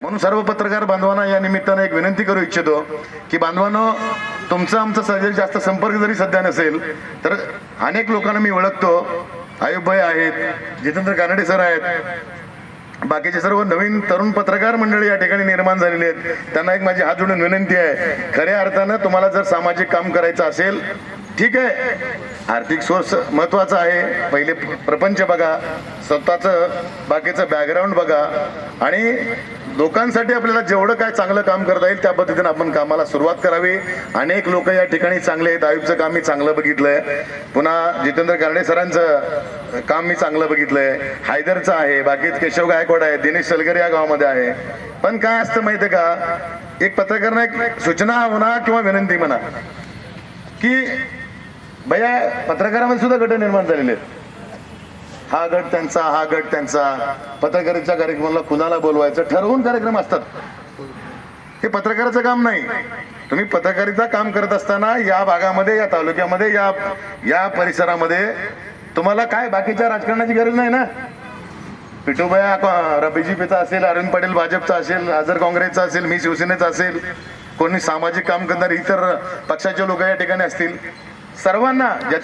म्हणून सर्व पत्रकार बांधवांना या निमित्तानं एक विनंती करू इच्छितो की बांधवांनो, तुमचा आमचा सगळ्यात जास्त संपर्क जरी सध्या नसेल तर अनेक लोकांना मी ओळखतो. आयुब भाई आहेत, जितेंद्र कानडे सर आहेत, बाकीचे सर्व नवीन तरुण पत्रकार मंडळी या ठिकाणी निर्माण झालेले आहेत. त्यांना एक माझी हात जोडून विनंती आहे, खऱ्या अर्थानं तुम्हाला जर सामाजिक काम करायचं असेल, ठीक आहे, आर्थिक सोर्स महत्वाचा आहे, पहिले प्रपंच बघा, स्वतःचं बाकीचं बॅकग्राऊंड बघा आणि लोकांसाठी आपल्याला जेवढं काय चांगलं काम करता येईल त्या पद्धतीने आपण कामाला सुरुवात करावी. अनेक लोक या ठिकाणी चांगले आहेत. आयुबचं काम मी चांगलं बघितलंय, पुन्हा जितेंद्र कारणे सरांचं काम मी चांगलं बघितलंय, हैदरचं आहे, बाकी केशव गायकवाड आहे, दिनेश सलगर या गावामध्ये आहे. पण काय असतं माहितीये का, एक पत्रकारांना एक सूचना म्हणा किंवा विनंती म्हणा की भैया, पत्रकारामध्ये सुद्धा गट निर्माण झालेले आहेत. हा गट त्यांचा, हा गट त्यांचा, पत्रकारितेच्या कार्यक्रमाला कुणाला बोलवायचं ठरवून कार्यक्रम असतात. हे पत्रकाराचं काम नाही. तुम्ही पत्रकारिता काम करत असताना या भागामध्ये, या तालुक्यामध्ये, या परिसरामध्ये तुम्हाला काय बाकीच्या राजकारणाची गरज नाही ना. पिठूभाई बीजेपीचा असेल, अरविंद पाटील भाजपचा असेल, आझर काँग्रेसचा असेल, मी शिवसेनेचा असेल, कोणी सामाजिक काम करणारे इतर पक्षाचे लोक या ठिकाणी असतील, सर्वांना ज्याच्या